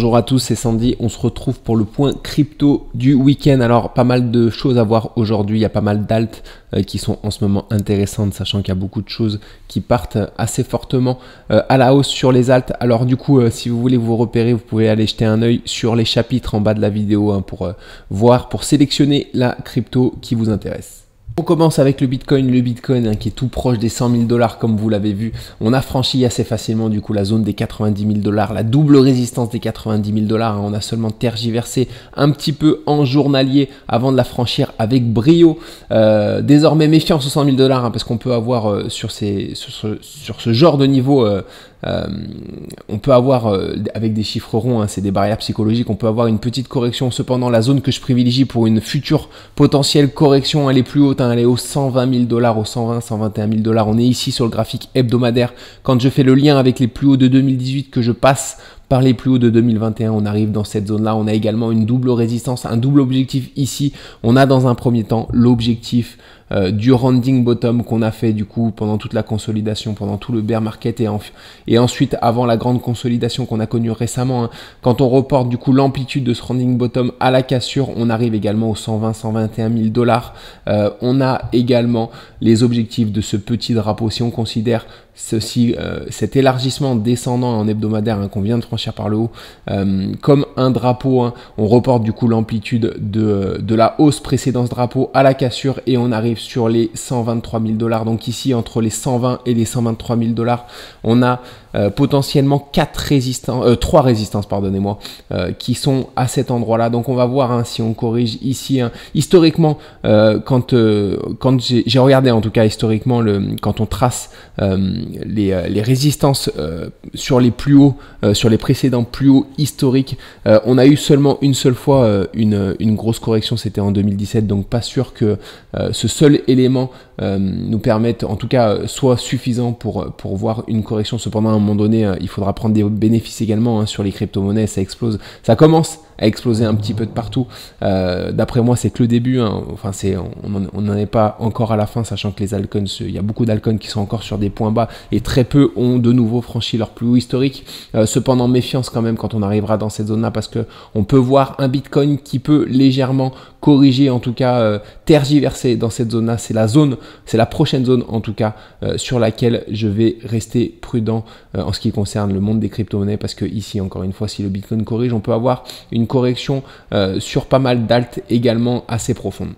Bonjour à tous, c'est Sandy. On se retrouve pour le point crypto du week-end. Alors, pas mal de choses à voir aujourd'hui. Il y a pas mal d'alts qui sont en ce moment intéressantes, sachant qu'il y a beaucoup de choses qui partent assez fortement à la hausse sur les alts. Alors, du coup, si vous voulez vous repérer, vous pouvez aller jeter un œil sur les chapitres en bas de la vidéo pour voir, pour sélectionner la crypto qui vous intéresse. On commence avec le Bitcoin qui est tout proche des 100 000 $ comme vous l'avez vu. On a franchi assez facilement du coup la zone des 90 000 $, la double résistance des 90 000 $. On a seulement tergiversé un petit peu en journalier avant de la franchir avec brio. Désormais méfiance aux 100 000 $, parce qu'on peut avoir sur ce genre de niveau, on peut avoir avec des chiffres ronds, c'est des barrières psychologiques, on peut avoir une petite correction. Cependant, la zone que je privilégie pour une future potentielle correction, elle est plus haute, elle est aux 120 000 $, aux 120, 121 000 $. On est ici sur le graphique hebdomadaire. Quand je fais le lien avec les plus hauts de 2018 que je passe par les plus hauts de 2021, on arrive dans cette zone-là. On a également une double résistance, un double objectif ici. On a dans un premier temps l'objectif du rounding bottom qu'on a fait du coup pendant toute la consolidation, pendant tout le bear market et ensuite avant la grande consolidation qu'on a connue récemment. Quand on reporte du coup l'amplitude de ce rounding bottom à la cassure, on arrive également aux 120, 121 000 $. On a également les objectifs de ce petit drapeau. Si on considère cet élargissement descendant en hebdomadaire qu'on vient de franchir par le haut comme un drapeau, on reporte du coup l'amplitude de la hausse précédant ce drapeau à la cassure et on arrive sur les 123 000 $. Donc ici entre les 120 et les 123 000 $, on a potentiellement 3 résistances pardonnez-moi, qui sont à cet endroit là. Donc on va voir si on corrige ici historiquement, quand j'ai regardé en tout cas historiquement quand on trace les résistances sur les plus hauts, sur les précédents plus hauts historiques, on a eu seulement une seule fois une grosse correction, c'était en 2017. Donc pas sûr que ce seul élément nous permette, en tout cas soit suffisant pour voir une correction. Cependant à un moment donné il faudra prendre des bénéfices également sur les crypto-monnaies. Ça explose, ça commence à exploser un petit peu de partout. D'après moi c'est que le début, enfin on n'en est pas encore à la fin, sachant que les altcoins, il y a beaucoup d'altcoins qui sont encore sur des points bas et très peu ont de nouveau franchi leur plus haut historique. Cependant méfiance quand même quand on arrivera dans cette zone là, parce que on peut voir un Bitcoin qui peut légèrement corriger, en tout cas tergiverser dans cette zone là. C'est la prochaine zone en tout cas sur laquelle je vais rester prudent en ce qui concerne le monde des crypto-monnaies, parce que ici encore une fois si le Bitcoin corrige, on peut avoir une correction sur pas mal d'alt également assez profonde.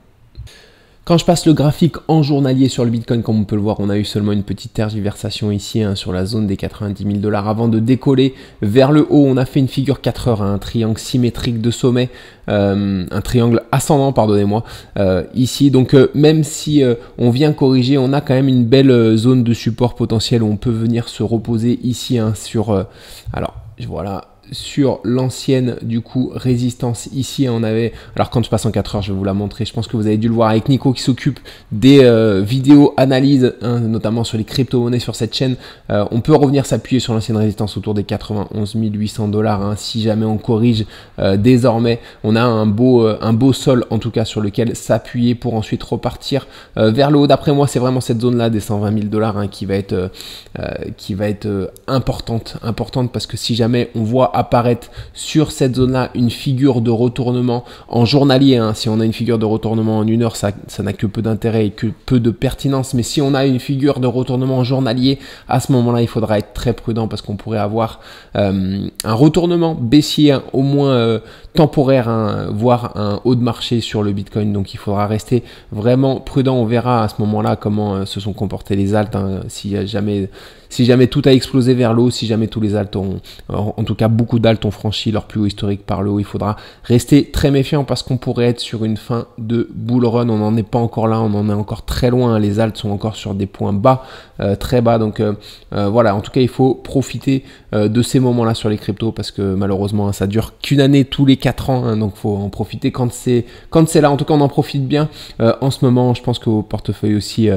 Quand je passe le graphique en journalier sur le Bitcoin, comme on peut le voir, on a eu seulement une petite tergiversation ici sur la zone des 90 000 $ avant de décoller vers le haut. On a fait une figure 4 heures, un triangle symétrique de sommet, un triangle ascendant, pardonnez-moi, ici. Donc même si on vient corriger, on a quand même une belle zone de support potentiel où on peut venir se reposer ici alors voilà, sur l'ancienne du coup résistance ici. On avait, alors quand je passe en 4 heures je vais vous la montrer, je pense que vous avez dû le voir avec Nico qui s'occupe des vidéos analyses notamment sur les crypto-monnaies sur cette chaîne. On peut revenir s'appuyer sur l'ancienne résistance autour des 91 800 $, si jamais on corrige. Désormais on a un beau sol en tout cas sur lequel s'appuyer pour ensuite repartir vers le haut. D'après moi c'est vraiment cette zone là des 120 000 $ qui va être importante parce que si jamais on voit apparaître sur cette zone là une figure de retournement en journalier, si on a une figure de retournement en 1 heure, ça n'a que peu d'intérêt et que peu de pertinence. Mais si on a une figure de retournement en journalier, à ce moment là il faudra être très prudent, parce qu'on pourrait avoir un retournement baissier au moins temporaire, voire un haut de marché sur le Bitcoin. Donc il faudra rester vraiment prudent. On verra à ce moment là comment se sont comportés les alts, si jamais tout a explosé vers le haut, si jamais tous les alts en tout cas beaucoup d'alts ont franchi leur plus haut historique par le haut. Il faudra rester très méfiant parce qu'on pourrait être sur une fin de bull run. On n'en est pas encore là, on en est encore très loin. Les alts sont encore sur des points bas, très bas. Donc voilà, en tout cas il faut profiter de ces moments là sur les cryptos, parce que malheureusement ça dure qu'une année tous les 4 ans, donc faut en profiter quand c'est là. En tout cas on en profite bien en ce moment. Je pense que vos portefeuilles aussi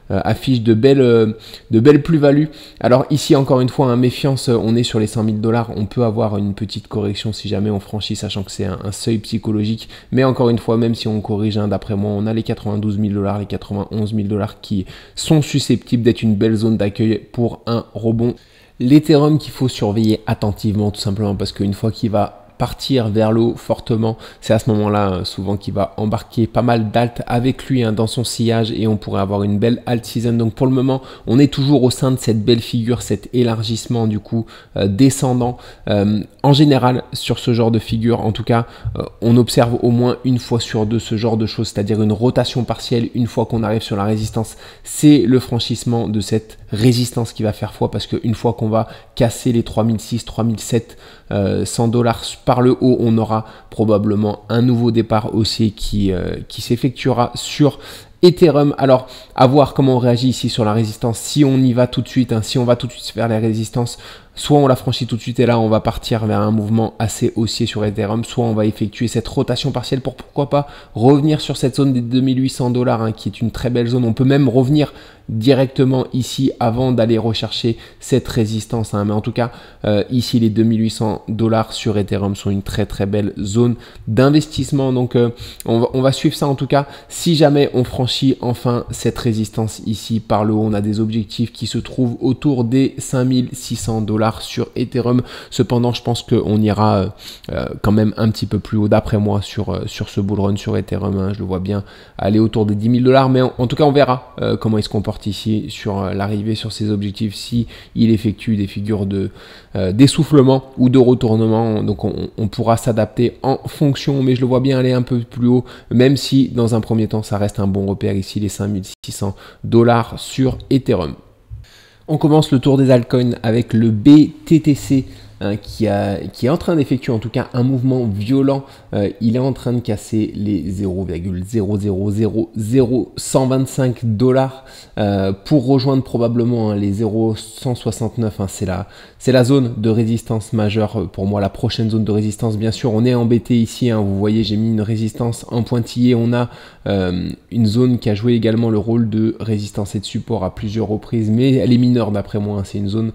affichent de belles plus-values. Alors ici encore une fois méfiance, on est sur les 100 000 $, on peut avoir une petite correction si jamais on franchit, sachant que c'est un seuil psychologique. Mais encore une fois, même si on corrige, d'après moi on a les 92 000 $, les 91 000 $ qui sont susceptibles d'être une belle zone d'accueil pour un rebond. L'Ethereum qu'il faut surveiller attentivement, tout simplement parce qu'une fois qu'il va partir vers le haut fortement, c'est à ce moment-là souvent qu'il va embarquer pas mal d'alt avec lui dans son sillage et on pourrait avoir une belle alt season. Donc pour le moment, on est toujours au sein de cette belle figure, cet élargissement du coup descendant. En général, sur ce genre de figure, en tout cas, on observe au moins une fois sur deux ce genre de choses, c'est-à-dire une rotation partielle une fois qu'on arrive sur la résistance. C'est le franchissement de cette résistance qui va faire foi, parce qu'une fois qu'on va casser les 3006, 3007 $100 par le haut, on aura probablement un nouveau départ haussier qui s'effectuera sur Ethereum. Alors, à voir comment on réagit ici sur la résistance. Si on y va tout de suite, si on va tout de suite vers les résistances, soit on la franchit tout de suite et là on va partir vers un mouvement assez haussier sur Ethereum, soit on va effectuer cette rotation partielle pour pourquoi pas revenir sur cette zone des 2800 $, qui est une très belle zone. On peut même revenir directement ici avant d'aller rechercher cette résistance, mais en tout cas ici les 2800 $ sur Ethereum sont une très très belle zone d'investissement. Donc on va suivre ça en tout cas. Si jamais on franchit enfin cette résistance ici par le haut, on a des objectifs qui se trouvent autour des 5600 $ sur Ethereum. Cependant, je pense qu'on ira quand même un petit peu plus haut d'après moi sur ce bull run sur Ethereum. Je le vois bien aller autour des 10 000 $, mais en tout cas on verra comment il se comporte ici sur l'arrivée sur ses objectifs, si il effectue des figures d'essoufflement ou de retournement. Donc on pourra s'adapter en fonction, mais je le vois bien aller un peu plus haut, même si dans un premier temps ça reste un bon repère ici, les 5600 $ sur Ethereum. On commence le tour des altcoins avec le BTTC qui est en train d'effectuer en tout cas un mouvement violent. Il est en train de casser les 0,0000125 $ pour rejoindre probablement les 0,169. C'est la zone de résistance majeure pour moi, la prochaine zone de résistance. Bien sûr, on est embêté ici. Vous voyez, j'ai mis une résistance en pointillé. On a une zone qui a joué également le rôle de résistance et de support à plusieurs reprises, mais elle est mineure d'après moi. C'est une zone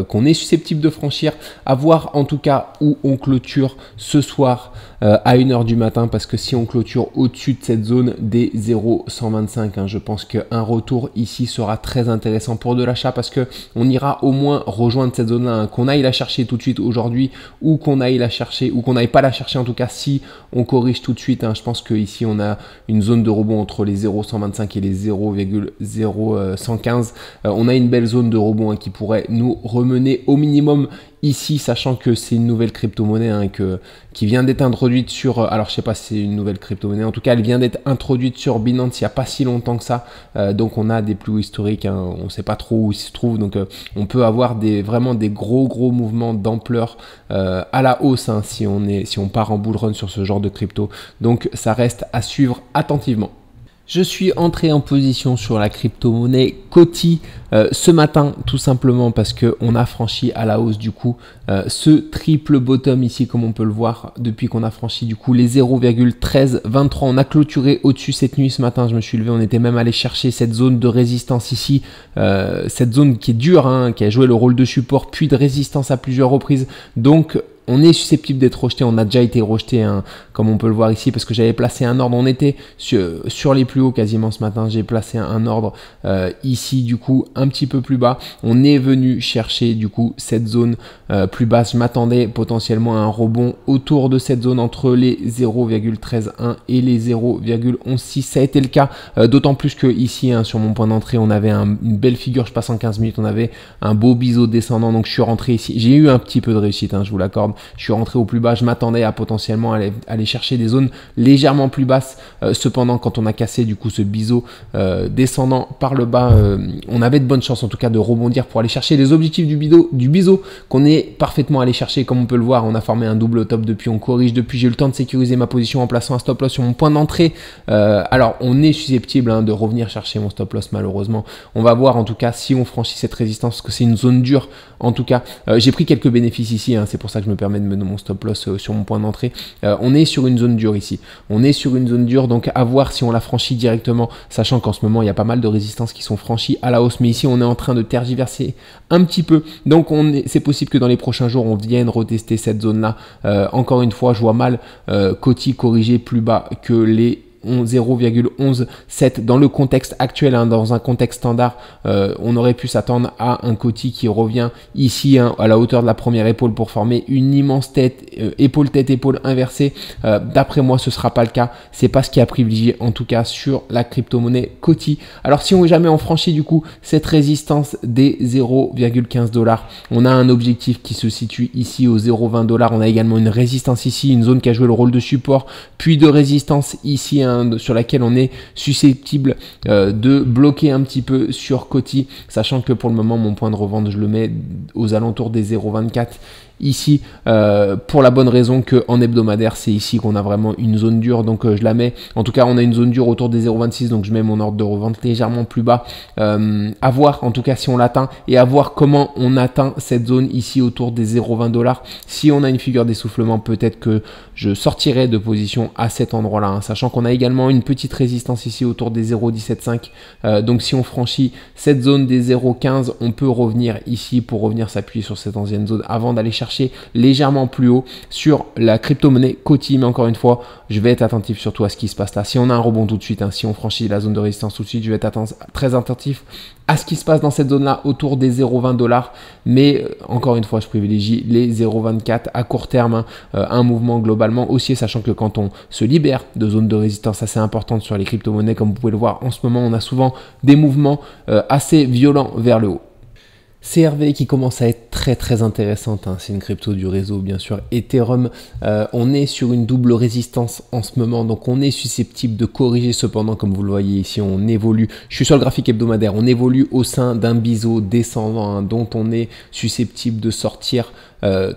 qu'on est susceptible de franchir. À voir en tout cas où on clôture ce soir à 1h du matin, parce que si on clôture au-dessus de cette zone des 0,125, je pense qu'un retour ici sera très intéressant pour de l'achat, parce que on ira au moins rejoindre cette zone là, qu'on aille la chercher tout de suite aujourd'hui ou qu'on aille la chercher ou qu'on n'aille pas la chercher, en tout cas si on corrige tout de suite. Je pense qu'ici on a une zone de rebond entre les 0,125 et les 0,0115. On a une belle zone de rebond qui pourrait nous remener au minimum ici, sachant que c'est une nouvelle crypto-monnaie qui vient d'être introduite sur, alors je sais pas si c'est une nouvelle crypto-monnaie, en tout cas elle vient d'être introduite sur Binance il n'y a pas si longtemps que ça, donc on a des plus hauts historiques, on ne sait pas trop où ils se trouvent, donc on peut avoir vraiment des gros mouvements d'ampleur à la hausse si on part en bull run sur ce genre de crypto, donc ça reste à suivre attentivement. Je suis entré en position sur la crypto-monnaie Coti ce matin, tout simplement parce qu'on a franchi à la hausse du coup ce triple bottom ici, comme on peut le voir, depuis qu'on a franchi du coup les 0,1323. On a clôturé au-dessus cette nuit. Ce matin, je me suis levé, on était même allé chercher cette zone de résistance ici, cette zone qui est dure, qui a joué le rôle de support puis de résistance à plusieurs reprises. Donc on est susceptible d'être rejeté, on a déjà été rejeté, comme on peut le voir ici, parce que j'avais placé un ordre, on était sur les plus hauts quasiment ce matin, j'ai placé un ordre ici du coup un petit peu plus bas, on est venu chercher du coup cette zone plus basse. Je m'attendais potentiellement à un rebond autour de cette zone entre les 0,131 et les 0,116, ça a été le cas, d'autant plus que ici sur mon point d'entrée on avait une belle figure, je passe en 15 minutes, on avait un beau biseau descendant, donc je suis rentré ici, j'ai eu un petit peu de réussite, je vous l'accorde. Je suis rentré au plus bas, je m'attendais à potentiellement aller chercher des zones légèrement plus basses. Cependant, quand on a cassé du coup ce biseau descendant par le bas, on avait de bonnes chances en tout cas de rebondir pour aller chercher les objectifs du biseau qu'on est parfaitement allé chercher. Comme on peut le voir, on a formé un double top depuis, on corrige depuis, j'ai eu le temps de sécuriser ma position en plaçant un stop loss sur mon point d'entrée. Alors on est susceptible de revenir chercher mon stop loss malheureusement. On va voir en tout cas si on franchit cette résistance, parce que c'est une zone dure. En tout cas, j'ai pris quelques bénéfices ici, c'est pour ça que je me permet de mener mon stop loss sur mon point d'entrée. On est sur une zone dure ici, on est sur une zone dure, donc à voir si on la franchit directement, sachant qu'en ce moment il y a pas mal de résistances qui sont franchies à la hausse, mais ici on est en train de tergiverser un petit peu, donc c'est possible que dans les prochains jours on vienne retester cette zone là. Encore une fois, je vois mal Coti corriger plus bas que les 0,117 dans le contexte actuel, hein, dans un contexte standard, on aurait pu s'attendre à un Coty qui revient ici, hein, à la hauteur de la première épaule pour former une immense tête, épaule inversée. D'après moi, ce sera pas le cas. C'est pas ce qui a privilégié en tout cas sur la crypto-monnaie Coty. Alors si jamais on franchit du coup cette résistance des 0,15 $, on a un objectif qui se situe ici aux 0,20 $. On a également une résistance ici, une zone qui a joué le rôle de support, puis de résistance ici, hein, sur laquelle on est susceptible de bloquer un petit peu sur Coty, sachant que pour le moment mon point de revente je le mets aux alentours des 0,24 ici, pour la bonne raison que en hebdomadaire c'est ici qu'on a vraiment une zone dure, donc je la mets, en tout cas on a une zone dure autour des 0,26, donc je mets mon ordre de revente légèrement plus bas, à voir en tout cas si on l'atteint, et à voir comment on atteint cette zone ici autour des 0,20 $. Si on a une figure d'essoufflement, peut-être que je sortirai de position à cet endroit là, hein, sachant qu'on a également une petite résistance ici autour des 0,175, donc si on franchit cette zone des 0,15, on peut revenir ici pour revenir s'appuyer sur cette ancienne zone avant d'aller chercher légèrement plus haut sur la crypto-monnaie Coty. Mais encore une fois, je vais être attentif surtout à ce qui se passe là. Si on a un rebond tout de suite, hein, si on franchit la zone de résistance tout de suite, je vais être très attentif à ce qui se passe dans cette zone-là autour des 0,20 $. Mais encore une fois, je privilégie les 0,24 à court terme, hein, un mouvement globalement haussier, sachant que quand on se libère de zones de résistance assez importantes sur les crypto-monnaies, comme vous pouvez le voir en ce moment, on a souvent des mouvements assez violents vers le haut. CRV qui commence à être très intéressante, hein. C'est une crypto du réseau bien sûr Ethereum. On est sur une double résistance en ce moment, donc on est susceptible de corriger. Cependant, comme vous le voyez ici, on évolue, je suis sur le graphique hebdomadaire, on évolue au sein d'un biseau descendant, hein, dont on est susceptible de sortir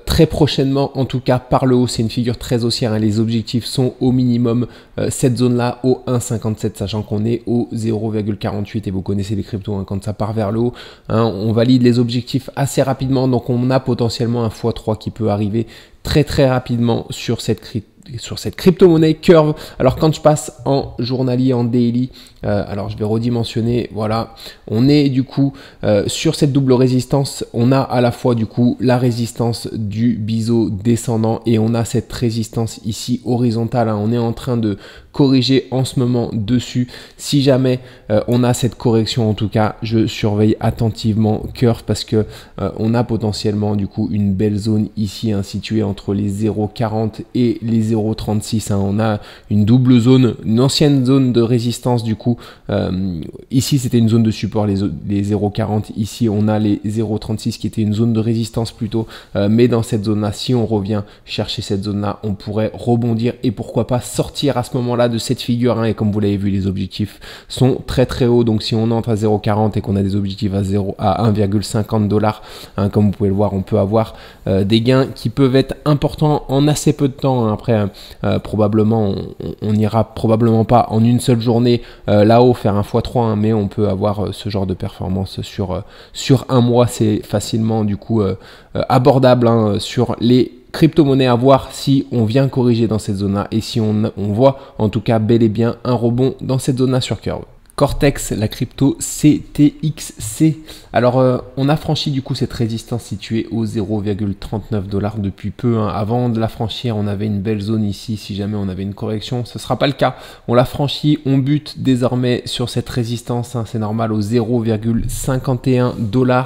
très prochainement, en tout cas par le haut. C'est une figure très haussière, hein. Les objectifs sont au minimum cette zone là au 1,57, sachant qu'on est au 0,48 et vous connaissez les cryptos, hein, quand ça part vers le haut, hein, on valide les objectifs assez rapidement, donc on a potentiellement un x3 qui peut arriver très rapidement sur cette crypto-monnaie Curve. Alors quand je passe en journalier, en daily, alors je vais redimensionner, voilà, on est du coup sur cette double résistance. On a à la fois du coup la résistance du biseau descendant et on a cette résistance ici horizontale, hein. On est en train de corriger en ce moment dessus. Si jamais on a cette correction, en tout cas je surveille attentivement Curve, parce que on a potentiellement du coup une belle zone ici, hein, située entre les 0,40 et les 0,36, hein. On a une double zone, une ancienne zone de résistance du coup. Ici c'était une zone de support, les 0,40, ici on a les 0,36 qui était une zone de résistance plutôt, mais dans cette zone là, si on revient chercher cette zone là, on pourrait rebondir et pourquoi pas sortir à ce moment là de cette figure, hein. Et comme vous l'avez vu, les objectifs sont très hauts, donc si on entre à 0,40 et qu'on a des objectifs à 1,50 $, hein, comme vous pouvez le voir, on peut avoir des gains qui peuvent être importants en assez peu de temps, hein. Après probablement on n'ira probablement pas en une seule journée là-haut faire un x3, hein, mais on peut avoir ce genre de performance sur un mois. C'est facilement du coup abordable, hein, sur les crypto-monnaie, à voir si on vient corriger dans cette zone là et si on voit en tout cas bel et bien un rebond dans cette zone là sur Curve. Cortex, la crypto CTXC. Alors, on a franchi du coup cette résistance située aux 0,39 $ depuis peu, hein. Avant de la franchir, on avait une belle zone ici. Si jamais on avait une correction, ce ne sera pas le cas. On l'a franchi, on bute désormais sur cette résistance, hein. C'est normal, aux 0,51 $.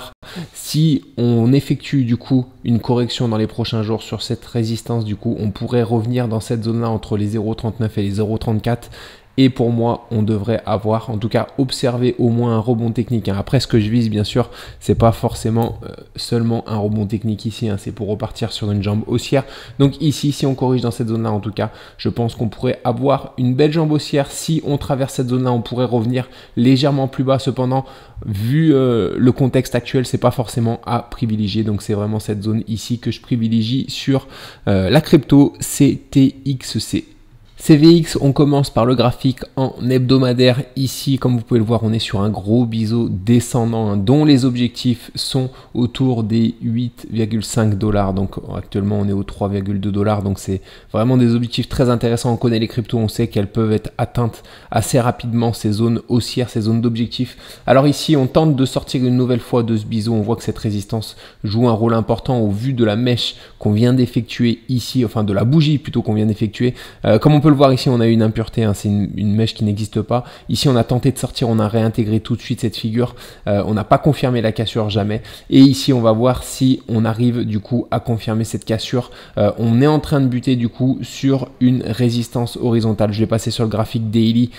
Si on effectue du coup une correction dans les prochains jours sur cette résistance, du coup, on pourrait revenir dans cette zone-là entre les 0,39 et les 0,34. Et pour moi, on devrait avoir, en tout cas, observé au moins un rebond technique, hein. Après, ce que je vise, bien sûr, c'est pas forcément seulement un rebond technique ici, hein. C'est pour repartir sur une jambe haussière. Donc ici, si on corrige dans cette zone-là, en tout cas, je pense qu'on pourrait avoir une belle jambe haussière. Si on traverse cette zone-là, on pourrait revenir légèrement plus bas. Cependant, vu le contexte actuel, c'est pas forcément à privilégier. Donc c'est vraiment cette zone ici que je privilégie sur la crypto CTXC. CVX, on commence par le graphique en hebdomadaire. Ici, comme vous pouvez le voir, on est sur un gros biseau descendant, hein, dont les objectifs sont autour des 8,5 $. Donc actuellement, on est aux 3,2 $. Donc c'est vraiment des objectifs très intéressants. On connaît les cryptos, on sait qu'elles peuvent être atteintes assez rapidement, ces zones haussières, ces zones d'objectifs. Alors ici, on tente de sortir une nouvelle fois de ce biseau. On voit que cette résistance joue un rôle important au vu de la mèche qu'on vient d'effectuer ici, enfin de la bougie plutôt qu'on vient d'effectuer. Comme on peut le voir ici, on a eu une impureté, hein, c'est une mèche qui n'existe pas. Ici, on a tenté de sortir, on a réintégré tout de suite cette figure. On n'a pas confirmé la cassure jamais. Et ici, on va voir si on arrive du coup à confirmer cette cassure. On est en train de buter du coup sur une résistance horizontale. Je vais passer sur le graphique daily.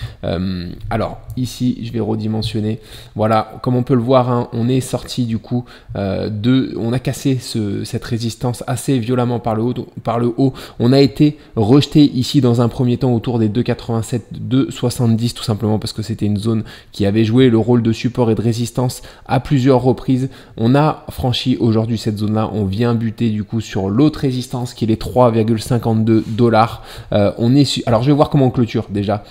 Alors ici, je vais redimensionner. Voilà, comme on peut le voir, hein, on est sorti du coup on a cassé cette résistance assez violemment par le haut. On a été rejeté ici dans un premier temps autour des 2,87, 2,70 tout simplement parce que c'était une zone qui avait joué le rôle de support et de résistance à plusieurs reprises. On a franchi aujourd'hui cette zone là, on vient buter du coup sur l'autre résistance qui est les 3,52 $. Alors je vais voir comment on clôture déjà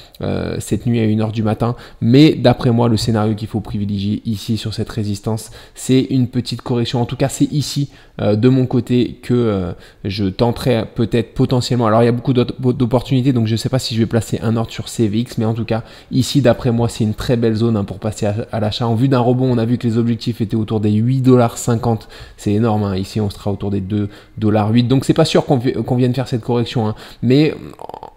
cette nuit à 1h du matin, mais d'après moi le scénario qu'il faut privilégier ici sur cette résistance, c'est une petite correction. En tout cas c'est ici de mon côté que je tenterai peut-être potentiellement. Alors il y a beaucoup d'opportunités, donc je ne sais pas si je vais placer un ordre sur CVX, mais en tout cas ici d'après moi c'est une très belle zone, hein, pour passer à l'achat. En vue d'un rebond, on a vu que les objectifs étaient autour des 8,50 $. C'est énorme, hein. Ici on sera autour des 2,08 $. Donc c'est pas sûr qu'on vienne faire cette correction, hein, mais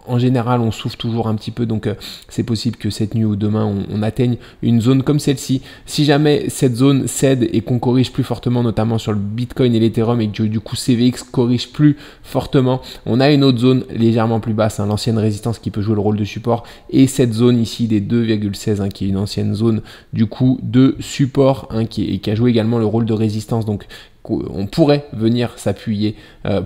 en général on souffle toujours un petit peu, donc c'est possible que cette nuit ou demain on atteigne une zone comme celle-ci. Si jamais cette zone cède et qu'on corrige plus fortement, notamment sur le Bitcoin et l'Ethereum, et que du coup CVX corrige plus fortement, on a une autre zone légèrement plus basse, hein, l'ancienne résistance qui peut jouer le rôle de support, et cette zone ici des 2,16, hein, qui est une ancienne zone du coup de support, hein, qui a joué également le rôle de résistance. Donc on pourrait venir s'appuyer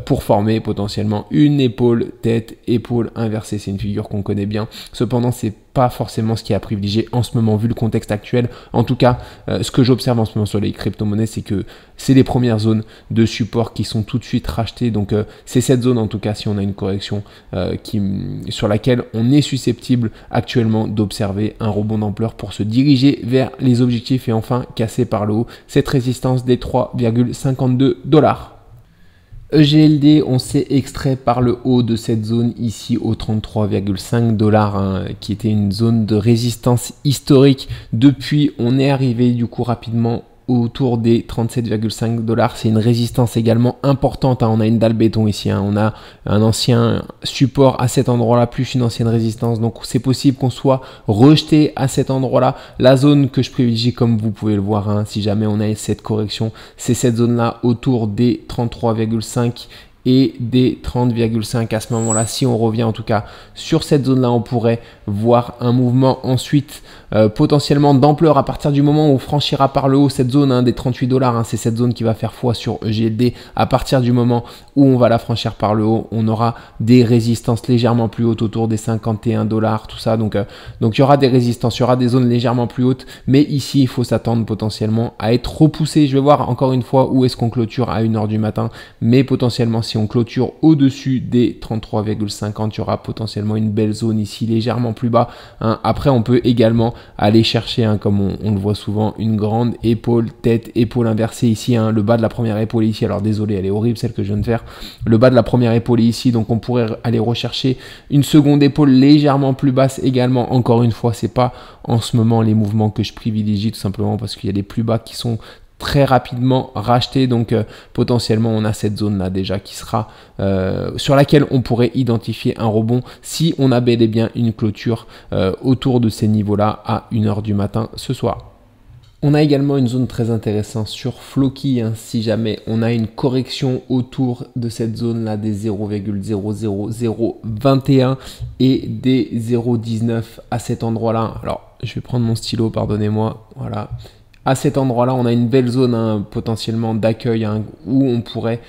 pour former potentiellement une épaule-tête, épaule inversée. C'est une figure qu'on connaît bien. Cependant, c'est pas forcément ce qui est à privilégier en ce moment vu le contexte actuel. En tout cas, ce que j'observe en ce moment sur les crypto-monnaies, c'est que c'est les premières zones de support qui sont tout de suite rachetées. Donc c'est cette zone en tout cas, si on a une correction sur laquelle on est susceptible actuellement d'observer un rebond d'ampleur pour se diriger vers les objectifs et enfin casser par le haut cette résistance des 3,52 $. EGLD, on s'est extrait par le haut de cette zone ici au 33,5 $, hein, qui était une zone de résistance historique. Depuis, on est arrivé du coup rapidement autour des 37,5 $. C'est une résistance également importante, hein. On a une dalle béton ici, hein. On a un ancien support à cet endroit-là, plus une ancienne résistance. Donc c'est possible qu'on soit rejeté à cet endroit-là. La zone que je privilégie, comme vous pouvez le voir, hein, si jamais on a cette correction, c'est cette zone-là autour des 33,5 et des 30,5 à ce moment-là. Si on revient en tout cas sur cette zone-là, on pourrait voir un mouvement ensuite potentiellement d'ampleur à partir du moment où on franchira par le haut cette zone, hein, des 38 $, hein. C'est cette zone qui va faire foi sur EGLD. À partir du moment où on va la franchir par le haut, on aura des résistances légèrement plus hautes autour des 51 $, tout ça. Donc il y aura des résistances, il y aura des zones légèrement plus hautes, mais ici il faut s'attendre potentiellement à être repoussé. Je vais voir encore une fois où est-ce qu'on clôture à 1h du matin, mais potentiellement si on clôture au-dessus des 33,50, il y aura potentiellement une belle zone ici légèrement plus bas, hein. Après on peut également aller chercher, hein, comme on le voit souvent, une grande épaule, tête, épaule inversée ici, hein, le bas de la première épaule ici. Alors désolé, elle est horrible celle que je viens de faire. Le bas de la première épaule est ici, donc on pourrait aller rechercher une seconde épaule légèrement plus basse également. Encore une fois, c'est pas en ce moment les mouvements que je privilégie, tout simplement parce qu'il y a des plus bas qui sont très rapidement rachetés. Donc potentiellement on a cette zone là déjà qui sera sur laquelle on pourrait identifier un rebond si on a bel et bien une clôture autour de ces niveaux là à 1h du matin ce soir. On a également une zone très intéressante sur Floki, hein, si jamais on a une correction autour de cette zone là des 0,00021 et des 0,19 à cet endroit là. Alors je vais prendre mon stylo, pardonnez-moi, voilà. À cet endroit-là, on a une belle zone, hein, potentiellement d'accueil, hein, où on pourrait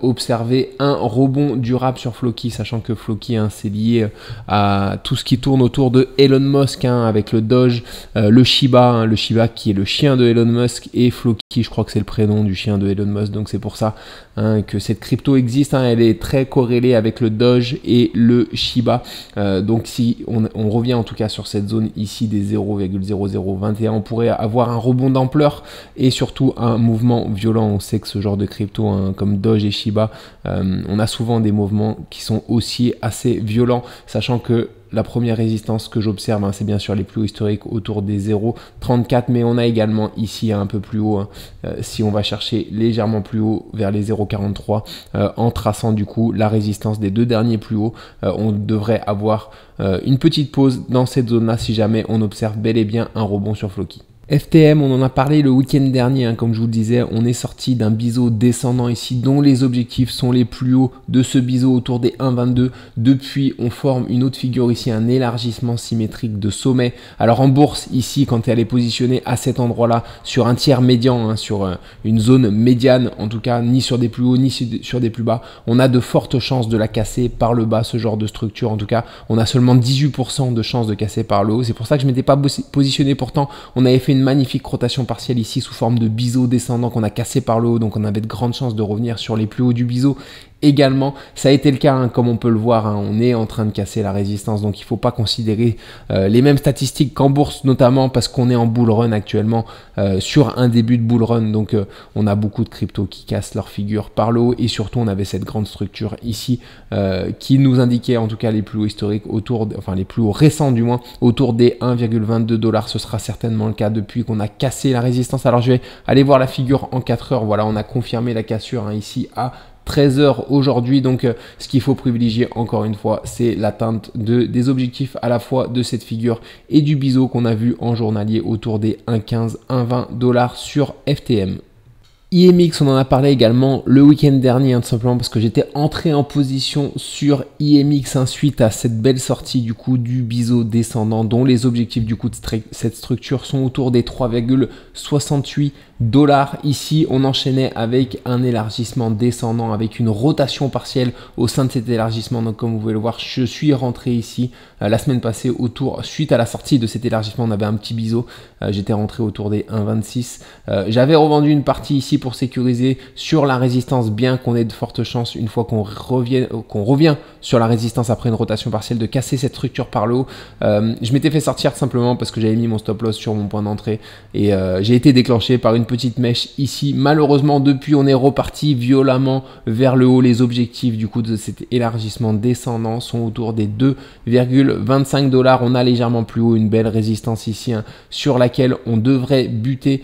observer un rebond durable sur Floki, sachant que Floki, hein, c'est lié à tout ce qui tourne autour de Elon Musk, hein, avec le Doge, le Shiba, hein, le Shiba qui est le chien de Elon Musk, et Floki, je crois que c'est le prénom du chien de Elon Musk, donc c'est pour ça, hein, que cette crypto existe, hein. Elle est très corrélée avec le Doge et le Shiba. Donc si on revient en tout cas sur cette zone ici des 0,0021, on pourrait avoir un rebond d'ampleur et surtout un mouvement violent. On sait que ce genre de crypto, hein, comme Doge et Shiba, on a souvent des mouvements qui sont aussi assez violents, sachant que la première résistance que j'observe, c'est bien sûr les plus hauts historiques autour des 0,34, mais on a également ici un peu plus haut, si on va chercher légèrement plus haut vers les 0,43, en traçant du coup la résistance des deux derniers plus hauts, on devrait avoir une petite pause dans cette zone-là si jamais on observe bel et bien un rebond sur Floki. FTM, on en a parlé le week-end dernier, comme je vous le disais, on est sorti d'un biseau descendant ici dont les objectifs sont les plus hauts de ce biseau autour des 1,22. Depuis, on forme une autre figure ici, un élargissement symétrique de sommet. Alors en bourse, ici, quand elle est positionnée à cet endroit-là, sur un tiers médian, sur une zone médiane, en tout cas, ni sur des plus hauts, ni sur des plus bas, on a de fortes chances de la casser par le bas, ce genre de structure. En tout cas, on a seulement 18% de chances de casser par le haut. C'est pour ça que je ne m'étais pas positionné. Pourtant, on avait fait une magnifique rotation partielle ici sous forme de biseau descendant qu'on a cassé par le haut, donc on avait de grandes chances de revenir sur les plus hauts du biseau également. Ça a été le cas, comme on peut le voir, on est en train de casser la résistance, donc il ne faut pas considérer les mêmes statistiques qu'en bourse, notamment parce qu'on est en bull run actuellement, sur un début de bull run, donc on a beaucoup de cryptos qui cassent leur figure par le haut, et surtout on avait cette grande structure ici qui nous indiquait en tout cas les plus hauts historiques autour, enfin les plus hauts récents du moins, autour des 1,22 $. Ce sera certainement le cas depuis qu'on a cassé la résistance. Alors je vais aller voir la figure en 4 heures. Voilà, on a confirmé la cassure ici à 13h aujourd'hui, donc ce qu'il faut privilégier encore une fois, c'est l'atteinte des objectifs à la fois de cette figure et du biseau qu'on a vu en journalier autour des 1,15, 1,20 $ sur FTM. IMX, on en a parlé également le week-end dernier, tout simplement parce que j'étais entré en position sur IMX suite à cette belle sortie du coup du biseau descendant, dont les objectifs du coup de cette structure sont autour des 3,68 $. Ici, on enchaînait avec un élargissement descendant, avec une rotation partielle au sein de cet élargissement. Donc comme vous pouvez le voir, je suis rentré ici la semaine passée suite à la sortie de cet élargissement, on avait un petit biseau, j'étais rentré autour des 1,26. J'avais revendu une partie ici pour sécuriser sur la résistance, bien qu'on ait de fortes chances, une fois qu'on revient sur la résistance après une rotation partielle, de casser cette structure par le haut. Je m'étais fait sortir simplement parce que j'avais mis mon stop loss sur mon point d'entrée et j'ai été déclenché par une petite mèche ici. Malheureusement, depuis, on est reparti violemment vers le haut. Les objectifs du coup de cet élargissement descendant sont autour des 2,25 $. On a légèrement plus haut une belle résistance ici, sur laquelle on devrait buter.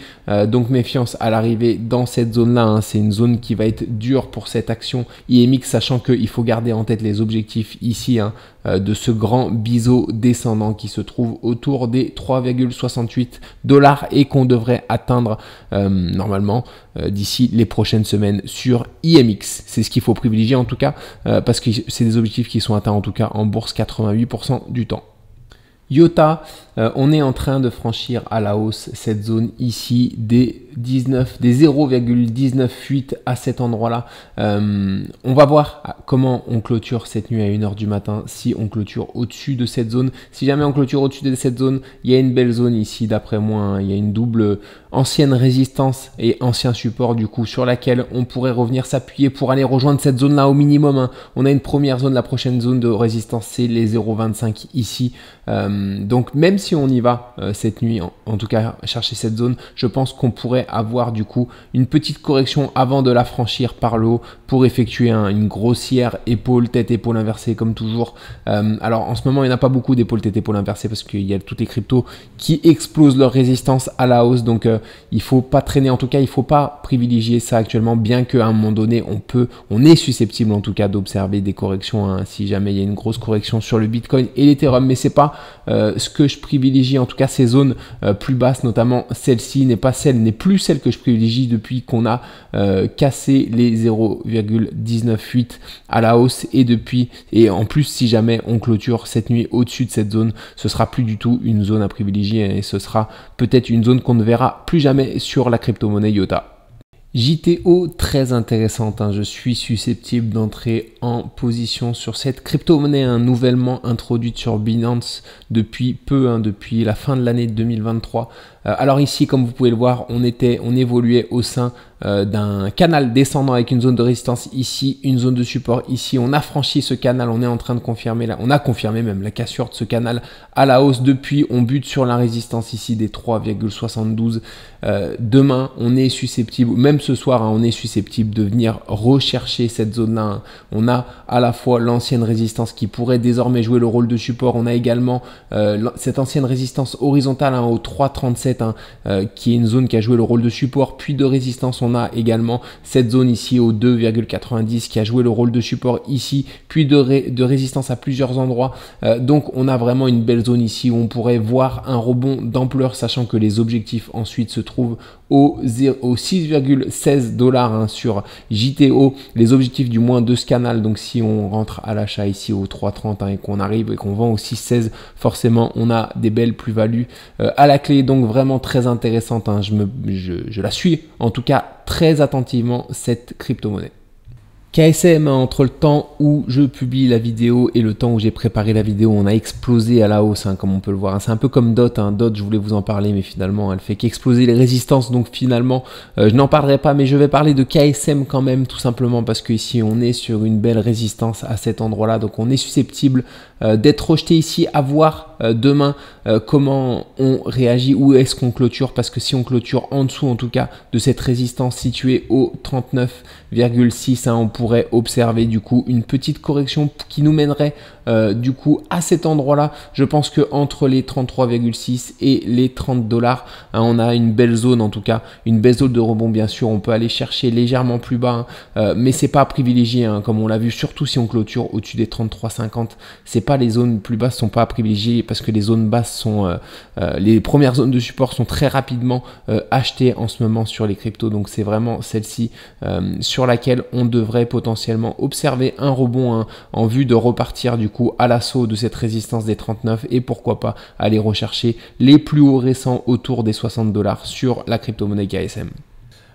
Donc méfiance à l'arrivée dans cette zone-là. C'est une zone qui va être dure pour cette action IMX, sachant qu'il faut garder en tête les objectifs ici de ce grand biseau descendant qui se trouve autour des 3,68 $ et qu'on devrait atteindre normalement d'ici les prochaines semaines sur IMX. C'est ce qu'il faut privilégier en tout cas, parce que c'est des objectifs qui sont atteints en tout cas en bourse 88% du temps. IOTA, on est en train de franchir à la hausse cette zone ici des 0,198 à cet endroit-là. On va voir comment on clôture cette nuit à 1h du matin, si on clôture au-dessus de cette zone. Si jamais on clôture au-dessus de cette zone, il y a une belle zone ici d'après moi. Il y a une double ancienne résistance et ancien support du coup sur laquelle on pourrait revenir s'appuyer pour aller rejoindre cette zone-là au minimum. On a une première zone, la prochaine zone de résistance, c'est les 0,25 ici. Donc même si on y va cette nuit, en tout cas chercher cette zone, je pense qu'on pourrait avoir du coup une petite correction avant de la franchir par le haut pour effectuer une grossière épaule tête épaule inversée comme toujours. Alors en ce moment il n'y en a pas beaucoup d'épaules tête épaule inversée parce qu'il y a toutes les cryptos qui explosent leur résistance à la hausse, donc il faut pas traîner, en tout cas il faut pas privilégier ça actuellement, bien qu'à un moment donné on est susceptible en tout cas d'observer des corrections si jamais il y a une grosse correction sur le Bitcoin et l'Ethereum, mais c'est pas ce que je privilégie. En tout cas ces zones plus basses, notamment celle-ci n'est plus celle que je privilégie depuis qu'on a cassé les 0,198 à la hausse, et en plus si jamais on clôture cette nuit au-dessus de cette zone, ce sera plus du tout une zone à privilégier et ce sera peut-être une zone qu'on ne verra plus jamais sur la crypto-monnaie IOTA. JTO, très intéressante, je suis susceptible d'entrer en position sur cette crypto-monnaie nouvellement introduite sur Binance depuis peu, depuis la fin de l'année 2023. Alors ici, comme vous pouvez le voir, on évoluait au sein d'un canal descendant avec une zone de résistance ici, une zone de support ici. On a franchi ce canal, on est en train de confirmer, on a confirmé même la cassure de ce canal à la hausse. Depuis, on bute sur la résistance ici des 3,72. Demain, on est susceptible, même même ce soir, on est susceptible de venir rechercher cette zone-là. On a à la fois l'ancienne résistance qui pourrait désormais jouer le rôle de support. On a également cette ancienne résistance horizontale au 3,37 qui est une zone qui a joué le rôle de support puis de résistance. On a également cette zone ici au 2,90 qui a joué le rôle de support ici puis de résistance à plusieurs endroits. Donc on a vraiment une belle zone ici où on pourrait voir un rebond d'ampleur, sachant que les objectifs ensuite se trouvent au 6,16 $ sur JTO, les objectifs du moins de ce canal. Donc si on rentre à l'achat ici au 3,30 et qu'on arrive et qu'on vend au 6,16, forcément on a des belles plus-values à la clé. Donc vraiment très intéressante, je la suis en tout cas très attentivement, cette crypto-monnaie. KSM, entre le temps où je publie la vidéo et le temps où j'ai préparé la vidéo, on a explosé à la hausse, comme on peut le voir. C'est un peu comme DOT. DOT, je voulais vous en parler, mais finalement, elle fait qu'exploser les résistances. Donc finalement, je n'en parlerai pas, mais je vais parler de KSM quand même, tout simplement parce qu'ici, on est sur une belle résistance à cet endroit-là. Donc on est susceptible d'être rejeté ici, à voir demain comment on réagit, où est-ce qu'on clôture, parce que si on clôture en dessous, en tout cas, de cette résistance située au 39,6, on pourrait observer du coup une petite correction qui nous mènerait du coup à cet endroit-là. Je pense que entre les 33,6 et les 30 $, on a une belle zone, en tout cas une belle zone de rebond. Bien sûr, on peut aller chercher légèrement plus bas, mais c'est pas à privilégier, comme on l'a vu, surtout si on clôture au-dessus des 33,50. C'est pas les zones plus basses sont pas à privilégier, parce que les zones basses sont les premières zones de support sont très rapidement achetées en ce moment sur les cryptos. Donc c'est vraiment celle-ci sur laquelle on devrait potentiellement observer un rebond en vue de repartir du coup à l'assaut de cette résistance des 39 et pourquoi pas aller rechercher les plus hauts récents autour des 60 $ sur la crypto-monnaie KSM.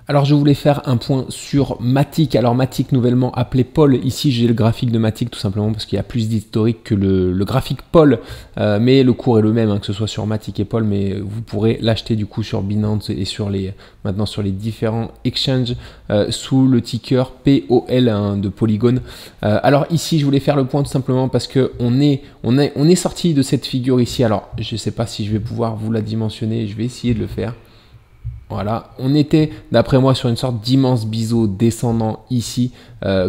Alors je voulais faire un point sur Matic. Alors Matic nouvellement appelé Paul. Ici j'ai le graphique de Matic tout simplement parce qu'il y a plus d'historique que le graphique Paul. Mais le cours est le même, que ce soit sur Matic et Paul. Mais vous pourrez l'acheter du coup sur Binance et maintenant sur les différents exchanges sous le ticker POL de Polygon. Alors ici je voulais faire le point tout simplement parce que on est sorti de cette figure ici. Alors je ne sais pas si je vais pouvoir vous la dimensionner. Je vais essayer de le faire. Voilà, on était d'après moi sur une sorte d'immense biseau descendant ici,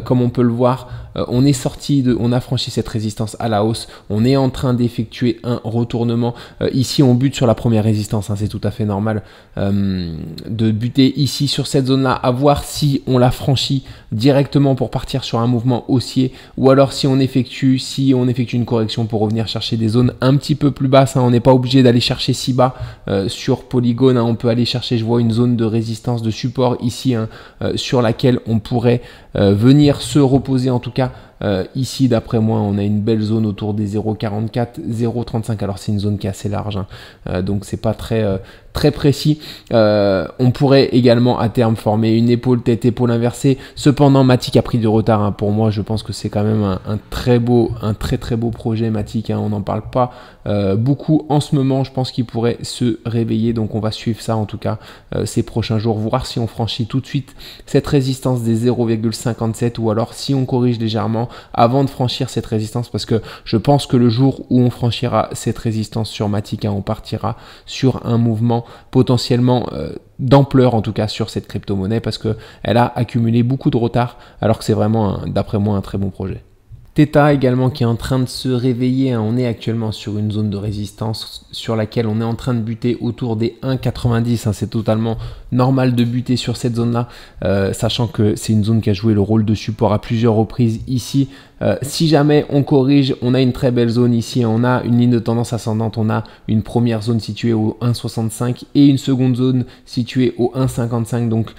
comme on peut le voir, on a franchi cette résistance à la hausse, on est en train d'effectuer un retournement, ici on bute sur la première résistance, c'est tout à fait normal de buter ici sur cette zone là, à voir si on la franchit directement pour partir sur un mouvement haussier, ou alors si on effectue une correction pour revenir chercher des zones un petit peu plus basses, on n'est pas obligé d'aller chercher si bas sur Polygon, on peut aller chercher, je vois une zone de résistance, de support ici sur laquelle on pourrait venir se reposer. En tout cas ici d'après moi on a une belle zone autour des 0,44 0,35. alors c'est une zone qui est assez large, donc c'est pas très précis. On pourrait également à terme former une épaule tête épaule inversée. Cependant Matic a pris du retard, pour moi je pense que c'est quand même un très très beau projet Matic, on n'en parle pas beaucoup en ce moment. Je pense qu'il pourrait se réveiller, donc on va suivre ça en tout cas ces prochains jours, voir si on franchit tout de suite cette résistance des 0,57 ou alors si on corrige légèrement avant de franchir cette résistance, parce que je pense que le jour où on franchira cette résistance sur Matic, on partira sur un mouvement potentiellement d'ampleur en tout cas sur cette crypto-monnaie, parce qu'elle a accumulé beaucoup de retard alors que c'est vraiment d'après moi un très bon projet. Theta également qui est en train de se réveiller, on est actuellement sur une zone de résistance sur laquelle on est en train de buter autour des 1,90, c'est totalement normal de buter sur cette zone là, sachant que c'est une zone qui a joué le rôle de support à plusieurs reprises ici. Si jamais on corrige, on a une très belle zone ici, on a une ligne de tendance ascendante, on a une première zone située au 1,65 et une seconde zone située au 1,55, donc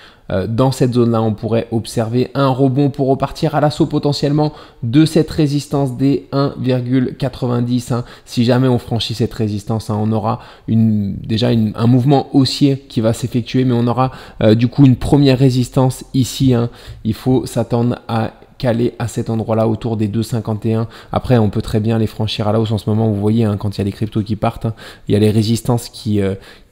dans cette zone là on pourrait observer un rebond pour repartir à l'assaut potentiellement de cette résistance des 1,90. Si jamais on franchit cette résistance, on aura déjà un mouvement haussier qui va s'effectuer, mais on aura du coup une première résistance ici, il faut s'attendre à caler à cet endroit-là autour des 2,51. Après, on peut très bien les franchir à la hausse en ce moment. Vous voyez, quand il y a les cryptos qui partent, il y a les résistances qui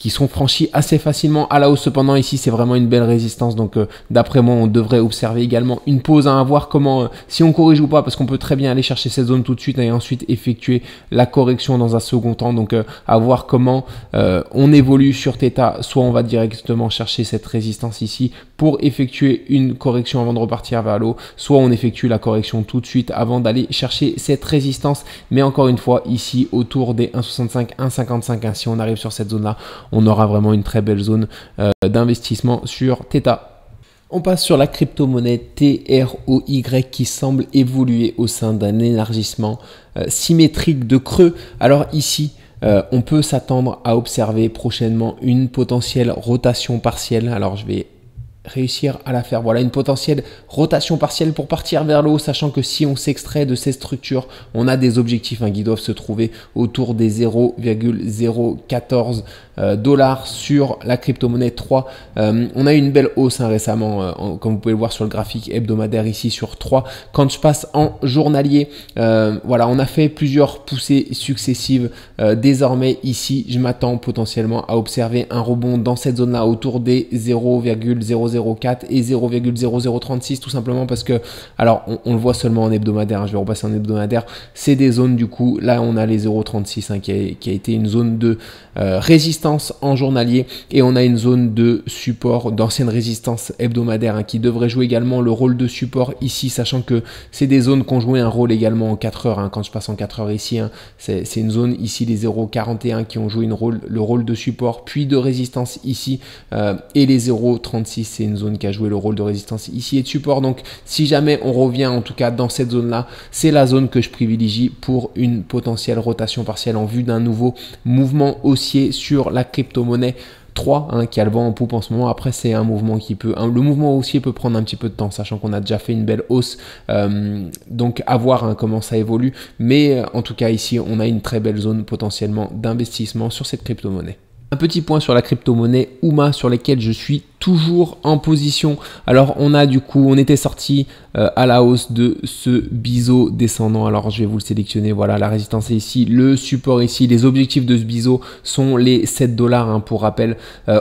sont franchies assez facilement à la hausse. Cependant, ici, c'est vraiment une belle résistance. Donc, d'après moi, on devrait observer également une pause, à voir comment, si on corrige ou pas, parce qu'on peut très bien aller chercher cette zone tout de suite et ensuite effectuer la correction dans un second temps. Donc, à voir comment on évolue sur Theta. Soit on va directement chercher cette résistance ici pour effectuer une correction avant de repartir vers le haut, soit on effectue la correction tout de suite avant d'aller chercher cette résistance. Mais encore une fois, ici autour des 1,65, 1,55, si on arrive sur cette zone-là, on aura vraiment une très belle zone d'investissement sur Theta. On passe sur la crypto-monnaie TROY qui semble évoluer au sein d'un élargissement symétrique de creux. Alors ici, on peut s'attendre à observer prochainement une potentielle rotation partielle. Alors je vais réussir à la faire. Voilà, une potentielle rotation partielle pour partir vers le haut, sachant que si on s'extrait de ces structures, on a des objectifs qui doivent se trouver autour des 0,014 dollars sur la crypto-monnaie 3. On a eu une belle hausse récemment, comme vous pouvez le voir sur le graphique hebdomadaire ici sur 3. Quand je passe en journalier, voilà, on a fait plusieurs poussées successives. Désormais, ici, je m'attends potentiellement à observer un rebond dans cette zone-là autour des 0,004 et 0,0036, tout simplement parce que, alors on le voit seulement en hebdomadaire, hein, je vais repasser en hebdomadaire, c'est des zones du coup, là on a les 0,36 hein, qui a été une zone de résistance en journalier, et on a une zone de support, d'ancienne résistance hebdomadaire hein, qui devrait jouer également le rôle de support ici, sachant que c'est des zones qui ont joué un rôle également en 4 heures, hein, quand je passe en 4 heures ici, hein, c'est une zone ici, les 0,41 qui ont joué le rôle de support, puis de résistance ici, et les 0,36 c'est une zone qui a joué le rôle de résistance ici et de support. Donc si jamais on revient en tout cas dans cette zone là, c'est la zone que je privilégie pour une potentielle rotation partielle en vue d'un nouveau mouvement haussier sur la crypto-monnaie 3 hein, qui a le vent en poupe en ce moment. Après c'est un mouvement qui peut, le mouvement haussier peut prendre un petit peu de temps, sachant qu'on a déjà fait une belle hausse, donc à voir hein, comment ça évolue, mais en tout cas ici on a une très belle zone potentiellement d'investissement sur cette crypto-monnaie. Un petit point sur la crypto-monnaie UMA sur lesquelles je suis toujours en position. Alors on a du coup, on était sorti à la hausse de ce biseau descendant. Alors je vais vous le sélectionner, voilà, la résistance est ici, le support ici, les objectifs de ce biseau sont les 7 dollars hein, pour rappel.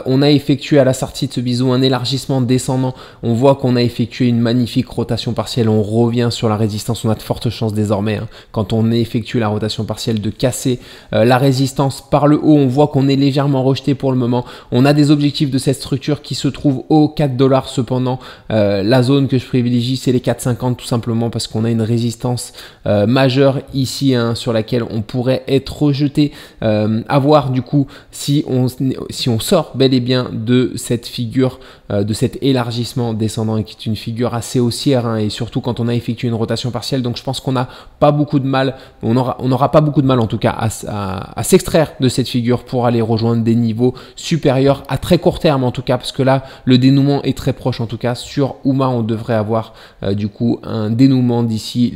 On a effectué à la sortie de ce biseau un élargissement descendant. On voit qu'on a effectué une magnifique rotation partielle. On revient sur la résistance. On a de fortes chances désormais hein, quand on effectue la rotation partielle de casser la résistance par le haut. On voit qu'on est légèrement rejeté pour le moment. On a des objectifs de cette structure qui se trouve aux 4 dollars cependant. La zone que je privilégie, c'est les 4,50 tout simplement parce qu'on a une résistance majeure ici hein, sur laquelle on pourrait être rejeté. À voir du coup si on sort bel et bien de cette figure, de cet élargissement descendant qui est une figure assez haussière hein, et surtout quand on a effectué une rotation partielle. Donc je pense qu'on n'a pas beaucoup de mal, on n'aura pas beaucoup de mal en tout cas à s'extraire de cette figure pour aller rejoindre des niveaux supérieurs à très court terme en tout cas, parce que là le dénouement est très proche. En tout cas sur UMA on devrait avoir du coup un dénouement d'ici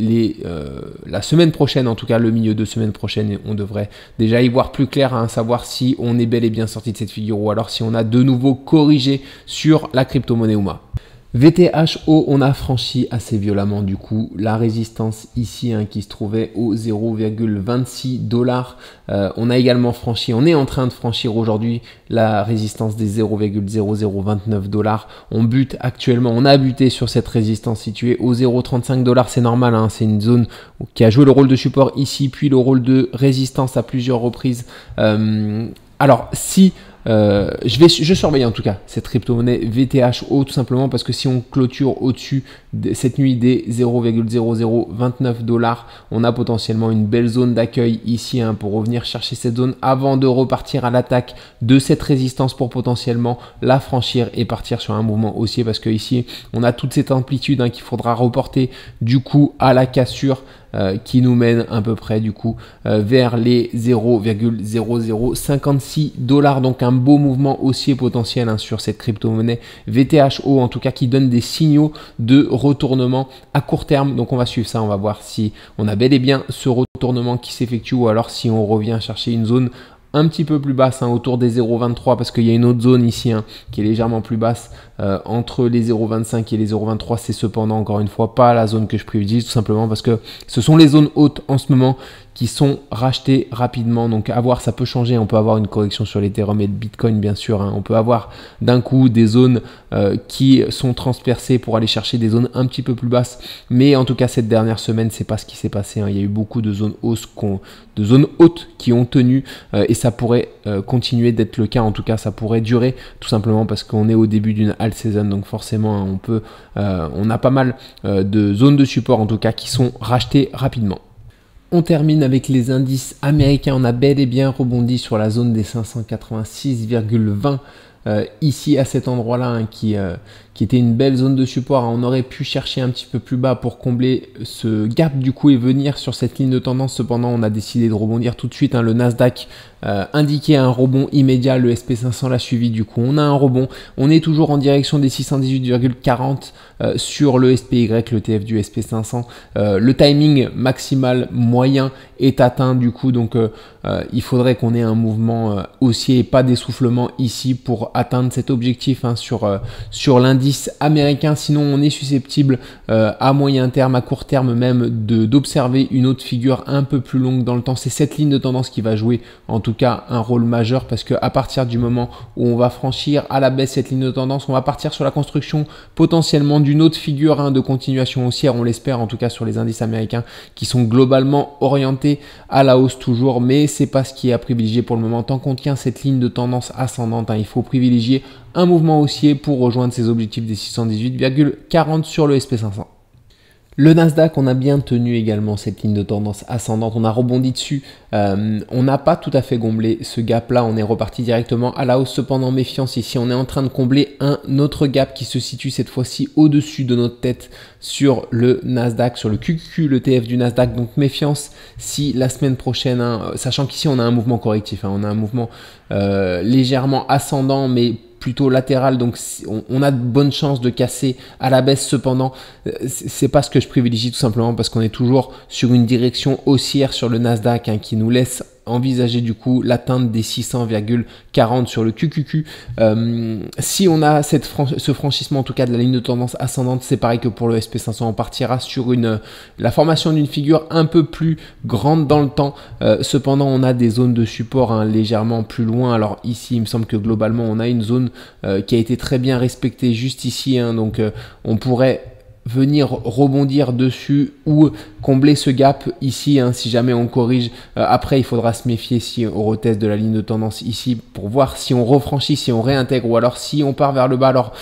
la semaine prochaine, en tout cas le milieu de semaine prochaine, et on devrait déjà y voir plus clair, hein, savoir si on est bel et bien sorti de cette figure ou alors si on a de nouveau corrigé sur la crypto-monnaie UMA. VTHO, on a franchi assez violemment du coup la résistance ici hein, qui se trouvait au 0,26 dollars. On a également franchi, on est en train de franchir aujourd'hui la résistance des 0,0029 dollars. On bute actuellement, on a buté sur cette résistance située au 0,35 dollars. C'est normal, hein, c'est une zone qui a joué le rôle de support ici, puis le rôle de résistance à plusieurs reprises. Alors si je surveille en tout cas cette crypto-monnaie VTHO tout simplement parce que si on clôture au-dessus de cette nuit des 0,0029 dollars, on a potentiellement une belle zone d'accueil ici hein, pour revenir chercher cette zone avant de repartir à l'attaque de cette résistance pour potentiellement la franchir et partir sur un mouvement haussier, parce que ici on a toute cette amplitude hein, qu'il faudra reporter du coup à la cassure qui nous mène à peu près du coup vers les 0,0056 dollars. Donc un beau mouvement haussier potentiel hein, sur cette crypto-monnaie VTHO, en tout cas qui donne des signaux de retournement à court terme. Donc on va suivre ça, on va voir si on a bel et bien ce retournement qui s'effectue ou alors si on revient chercher une zone un petit peu plus basse hein, autour des 0,23, parce qu'il y a une autre zone ici hein, qui est légèrement plus basse entre les 0,25 et les 0,23. C'est cependant encore une fois pas la zone que je privilégie, tout simplement parce que ce sont les zones hautes en ce moment qui sont rachetés rapidement. Donc à voir, ça peut changer. On peut avoir une correction sur l'Ethereum et le Bitcoin bien sûr, hein. On peut avoir d'un coup des zones qui sont transpercées pour aller chercher des zones un petit peu plus basses. Mais en tout cas cette dernière semaine, c'est pas ce qui s'est passé, hein. Il y a eu beaucoup de zones hautes qui ont tenu et ça pourrait continuer d'être le cas. En tout cas ça pourrait durer tout simplement parce qu'on est au début d'une all season, donc forcément on a pas mal de zones de support en tout cas qui sont rachetées rapidement. On termine avec les indices américains. On a bel et bien rebondi sur la zone des 586,20 ici à cet endroit-là, hein, qui était une belle zone de support. On aurait pu chercher un petit peu plus bas pour combler ce gap du coup et venir sur cette ligne de tendance. Cependant, on a décidé de rebondir tout de suite, hein. Le Nasdaq indiquait un rebond immédiat, le SP500 l'a suivi, du coup on a un rebond. On est toujours en direction des 618,40 sur le SPY, le TF du SP500. Le timing maximal moyen est atteint du coup, donc il faudrait qu'on ait un mouvement haussier et pas d'essoufflement ici pour atteindre cet objectif, hein, sur l'indice américain. Sinon on est susceptible à moyen terme, à court terme même, d'observer une autre figure un peu plus longue dans le temps. C'est cette ligne de tendance qui va jouer en tout cas un rôle majeur, parce que à partir du moment où on va franchir à la baisse cette ligne de tendance, on va partir sur la construction potentiellement d'une autre figure, hein, de continuation haussière, on l'espère en tout cas sur les indices américains qui sont globalement orientés à la hausse toujours, mais c'est pas ce qui est à privilégier pour le moment. Tant qu'on tient cette ligne de tendance ascendante, hein, il faut privilégier un mouvement haussier pour rejoindre ses objectifs des 618,40 sur le SP500. Le Nasdaq, on a bien tenu également cette ligne de tendance ascendante, on a rebondi dessus, on n'a pas tout à fait comblé ce gap là, on est reparti directement à la hausse. Cependant méfiance, ici on est en train de combler un autre gap qui se situe cette fois-ci au-dessus de notre tête sur le Nasdaq, sur le QQQ, le TF du Nasdaq. Donc méfiance si la semaine prochaine, hein, sachant qu'ici on a un mouvement correctif, hein, on a un mouvement légèrement ascendant mais plutôt latéral, donc on a de bonnes chances de casser à la baisse. Cependant, c'est pas ce que je privilégie, tout simplement parce qu'on est toujours sur une direction haussière sur le Nasdaq, hein, qui nous laisse envisager du coup l'atteinte des 600,40 sur le QQQ. Si on a ce franchissement en tout cas de la ligne de tendance ascendante, c'est pareil que pour le SP500, on partira sur la formation d'une figure un peu plus grande dans le temps. Cependant, on a des zones de support, hein, légèrement plus loin. Alors ici, il me semble que globalement, on a une zone qui a été très bien respectée juste ici, hein, donc on pourrait venir rebondir dessus ou combler ce gap ici, hein, si jamais on corrige. Après il faudra se méfier si on reteste de la ligne de tendance ici pour voir si on refranchit, si on réintègre, ou alors si on part vers le bas. Alors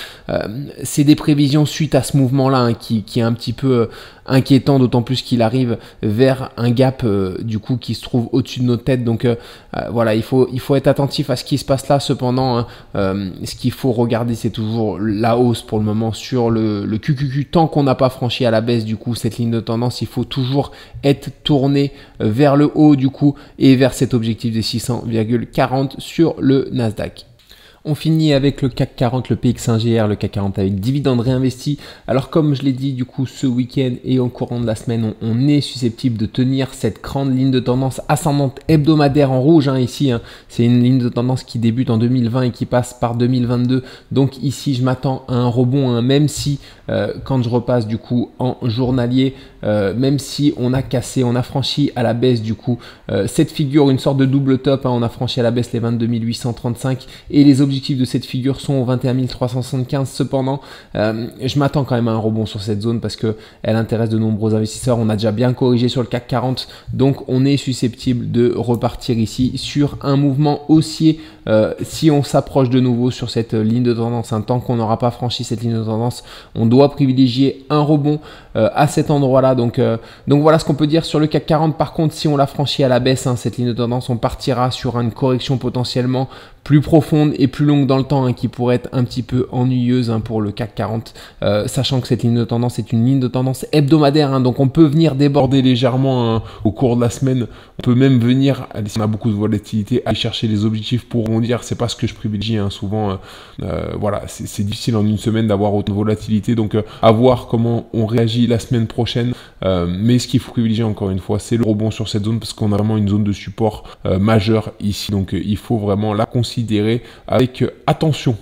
c'est des prévisions suite à ce mouvement là, hein, qui est un petit peu inquiétant, d'autant plus qu'il arrive vers un gap du coup qui se trouve au-dessus de nos têtes. Donc voilà, il faut être attentif à ce qui se passe là. Cependant, hein, ce qu'il faut regarder, c'est toujours la hausse pour le moment sur le QQQ. Tant qu'on n'a pas franchi à la baisse du coup cette ligne de tendance, il faut toujours être tourné vers le haut du coup et vers cet objectif des 600,40 sur le Nasdaq. On finit avec le CAC 40, le PX1GR, le CAC 40 avec dividendes réinvestis. Alors comme je l'ai dit du coup ce week-end et au courant de la semaine, on est susceptible de tenir cette grande ligne de tendance ascendante hebdomadaire en rouge, hein, ici, hein. C'est une ligne de tendance qui débute en 2020 et qui passe par 2022. Donc ici je m'attends à un rebond, hein, même si quand je repasse du coup en journalier, même si on a cassé, on a franchi à la baisse du coup cette figure, une sorte de double top, hein, on a franchi à la baisse les 22 835 et les objectifs de cette figure sont au 21 375. Cependant, je m'attends quand même à un rebond sur cette zone parce que elle intéresse de nombreux investisseurs. On a déjà bien corrigé sur le CAC 40, donc on est susceptible de repartir ici sur un mouvement haussier si on s'approche de nouveau sur cette ligne de tendance. Un temps qu'on n'aura pas franchi cette ligne de tendance, on doit privilégier un rebond à cet endroit-là. Donc voilà ce qu'on peut dire sur le CAC 40. Par contre, si on la franchit à la baisse, hein, cette ligne de tendance, on partira sur une correction potentiellement plus profonde et plus longue dans le temps, hein, qui pourrait être un petit peu ennuyeuse, hein, pour le CAC 40, sachant que cette ligne de tendance est une ligne de tendance hebdomadaire, hein, donc on peut venir déborder légèrement, hein, au cours de la semaine. On peut même venir, si on a beaucoup de volatilité, aller chercher les objectifs pour rebondir. C'est pas ce que je privilégie, hein, souvent. Voilà, c'est difficile en une semaine d'avoir autant de volatilité, donc à voir comment on réagit la semaine prochaine. Mais ce qu'il faut privilégier encore une fois, c'est le rebond sur cette zone parce qu'on a vraiment une zone de support majeure ici, donc il faut vraiment la considérer avec attention.